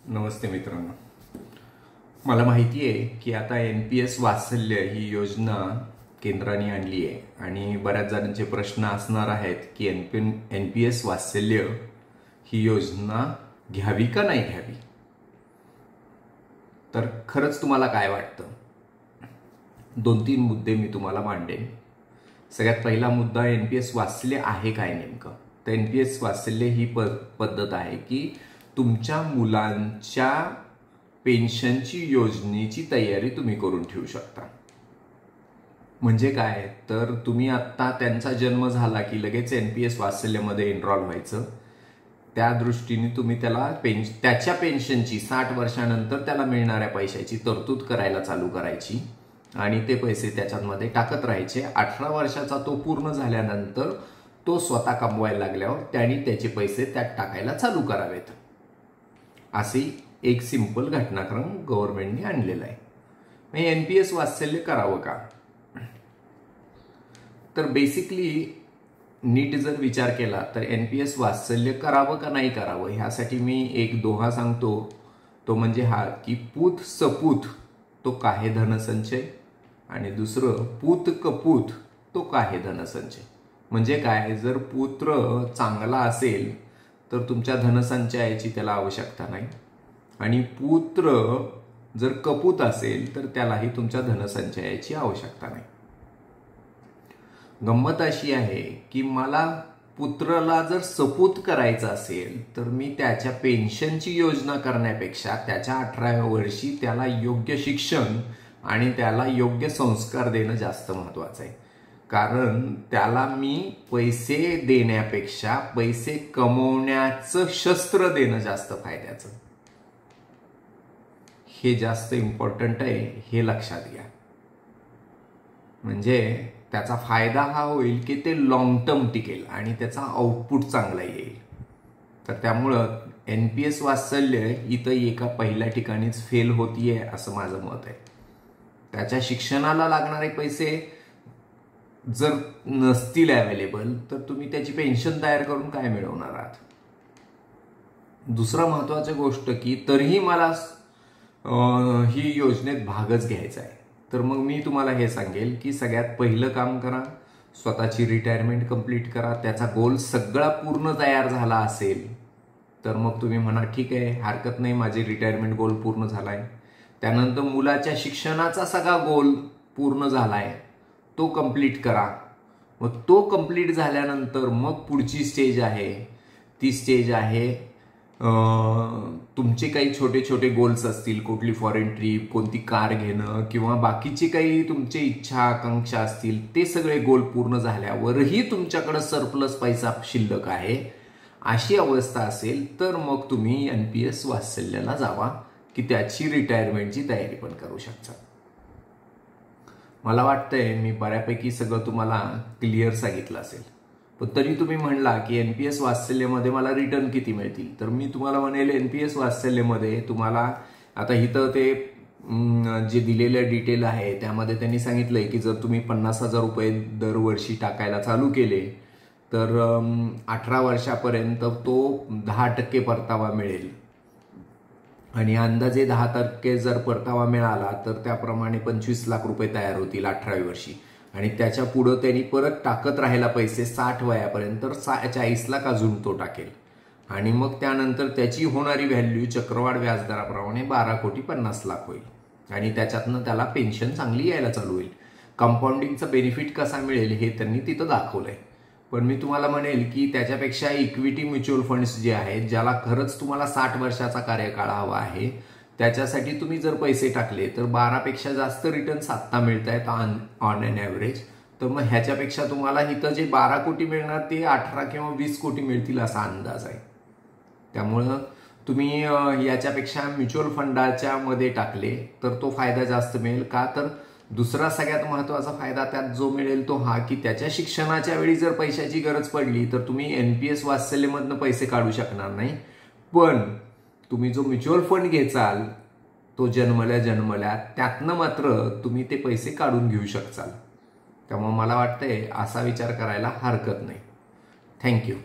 नमस्ते मित्रांनो. मला माहिती आहे की आता NPS वात्सल्य ही योजना केंद्राने आणली आहे आणि बऱ्याच जणांचे प्रश्न असणार आहेत की NPS वात्सल्य ही योजना घ्यावी का नाही घ्यावी. तर खरंच तुम्हाला काय वाटतं? 2-3 मुद्दे मी तुम्हाला मांडेन. सगळ्यात पहिला मुद्दा NPS वात्सल्य आहे काय नेमकं. तर NPS वात्सल्य ही पद्धत आहे की तुमच्या मुलांच्या पेन्शनची योजनेची तयारी तुम्ही करून ठेवू शकता. म्हणजे काय, तर तुम्ही आत्ता त्यांचा जन्म झाला की लगेच NPS वात्सल्यमध्ये एनरोल व्हायचं. त्या दृष्टीने तुम्ही त्याला त्याच्या पेन्शनची 60 वर्षानंतर त्याला मिळणाऱ्या पैशाची तरतूद करायला चालू करायची आणि ते पैसे त्याच्यामध्ये टाकत राहायचे. 18 वर्षाचा तो पूर्ण झाल्यानंतर तो स्वतः कमवायला लागल्यावर त्यांनी त्याचे पैसे त्यात टाकायला चालू करावेत. अशी एक सिंपल घटनाक्रम गव्हर्नमेंटने आणलेला आहे. मग NPS वात्सल्य करावं का? तर बेसिकली नीट जर विचार केला तर NPS वात्सल्य करावं का नाही करावं ह्यासाठी मी एक दोहा सांगतो. तो म्हणजे हा की पूत सपूत तो काहे धनसंचय आणि दुसरं पूत कपूत तो काहे धनसंचय. म्हणजे काय, जर पुत्र चांगला असेल तर तुमच्या धनसंचयाची त्याला आवश्यकता नाही आणि पुत्र जर कपूत असेल तर त्यालाही तुमच्या धनसंचयाची आवश्यकता नाही. गंमत अशी आहे की मला पुत्राला जर सपूत करायचं असेल तर मी त्याच्या पेन्शनची योजना करण्यापेक्षा त्याच्या 18व्या वर्षी त्याला योग्य शिक्षण आणि त्याला योग्य संस्कार देणं जास्त महत्वाचं आहे. कारण त्याला मी पैसे देण्यापेक्षा पैसे कमवण्याचं शस्त्र देणं जास्त फायद्याचं. हे जास्त इम्पॉर्टंट आहे, हे लक्षात घ्या. म्हणजे त्याचा फायदा हा होईल की ते लॉंग टर्म टिकेल आणि त्याचा आउटपुट चांगला येईल. तर त्यामुळं NPS वात्सल्य इथं एका पहिल्या ठिकाणीच फेल होतीये असं माझं मत आहे. त्याच्या शिक्षणाला लागणारे पैसे जर नसतील अवेलेबल तर तुम्ही त्याची पेन्शन तयार करून काय मिळवणार आहात. दुसरा महत्वाची गोष्ट की तरीही मला ही योजनेत भागच घ्यायचा आहे. तर मग मी तुम्हाला हे सांगेल की सगळ्यात पहिलं काम करा, स्वतःची रिटायरमेंट कंप्लीट करा. त्याचा गोल सगळा पूर्ण तयार झाला असेल तर मग तुम्ही म्हणा ठीक आहे, हरकत नाही, माझी रिटायरमेंट गोल पूर्ण झालाय. त्यानंतर मुलाच्या शिक्षणाचा सगळा गोल पूर्ण झालाय, तो कंप्लीट करा. मग तो कंप्लीट झाल्यानंतर मग पुढची स्टेज आहे, ती स्टेज आहे तुमचे काही छोटे छोटे गोल्स असतील, कुठली फॉरेन ट्रिप, कोणती कार घेणं किंवा बाकीची काही तुमची इच्छा आकांक्षा असतील, ते सगळे गोल पूर्ण झाल्यावरही तुमच्याकडे सरप्लस पैसा शिल्लक आहे अशी अवस्था असेल तर मग तुम्ही NPS वात्सल्याला जावा की त्याची रिटायरमेंटची तयारी पण करू शकता. मला वाटतंय मी बऱ्यापैकी सगळं तुम्हाला क्लिअर सांगितलं असेल. पण तरी तुम्ही म्हणला की NPS वात्सल्यमध्ये मला रिटर्न किती मिळतील, तर मी तुम्हाला म्हणेल NPS वात्सल्यमध्ये तुम्हाला आता इथं ते जे दिलेलं डिटेल आहे त्यामध्ये त्यांनी सांगितलंय की जर तुम्ही 50,000 रुपये दरवर्षी टाकायला चालू केले तर 18 वर्षापर्यंत तो 10% परतावा मिळेल आणि अंदाजे 10% जर परतावा मिळाला तर त्याप्रमाणे 25 लाख रुपये तयार होतील 18व्या वर्षी आणि त्याच्या पुढे त्यांनी परत टाकत राहायला पैसे 60 वयापर्यंत 40 लाख अजून तो टाकेल आणि मग त्यानंतर त्याची होणारी व्हॅल्यू चक्रवाढ व्याजदराप्रमाणे 12,50 लाख होईल आणि त्याच्यातनं त्याला पेन्शन चांगली यायला चालू होईल. कंपाऊंडिंगचा बेनिफिट कसा मिळेल हे त्यांनी तिथं दाखवलंय. पण मी तुम्हाला म्हणेल की त्याच्यापेक्षा इक्विटी म्युच्युअल फंड्स जे आहेत, ज्याला खरंच तुम्हाला 60 वर्षाचा कार्यकाळ हवा आहे, त्याच्यासाठी तुम्ही जर पैसे टाकले तर 12पेक्षा जास्त रिटर्न्स आत्ता मिळत आहेत ऑन एन ॲव्हरेज. तर मग ह्याच्यापेक्षा तुम्हाला इथं जे 12 कोटी मिळणार ते 18 किंवा 20 कोटी मिळतील असा अंदाज आहे. त्यामुळं तुम्ही याच्यापेक्षा म्युच्युअल फंडाच्या मध्ये टाकले तर तो फायदा जास्त मिळेल. का तर दुसरा सगळ्यात महत्वाचा फायदा त्यात जो मिळेल तो हा की त्याच्या शिक्षणाच्या वेळी जर पैशाची गरज पडली तर तुम्ही NPS वात्सल्यमधनं पैसे काढू शकणार नाही. पण तुम्ही जो म्युच्युअल फंड घ्याल तो जन्मल्या त्यातनं मात्र तुम्ही ते पैसे काढून घेऊ शकताल. त्यामुळे मला वाटतंय असा विचार करायला हरकत नाही. थँक्यू.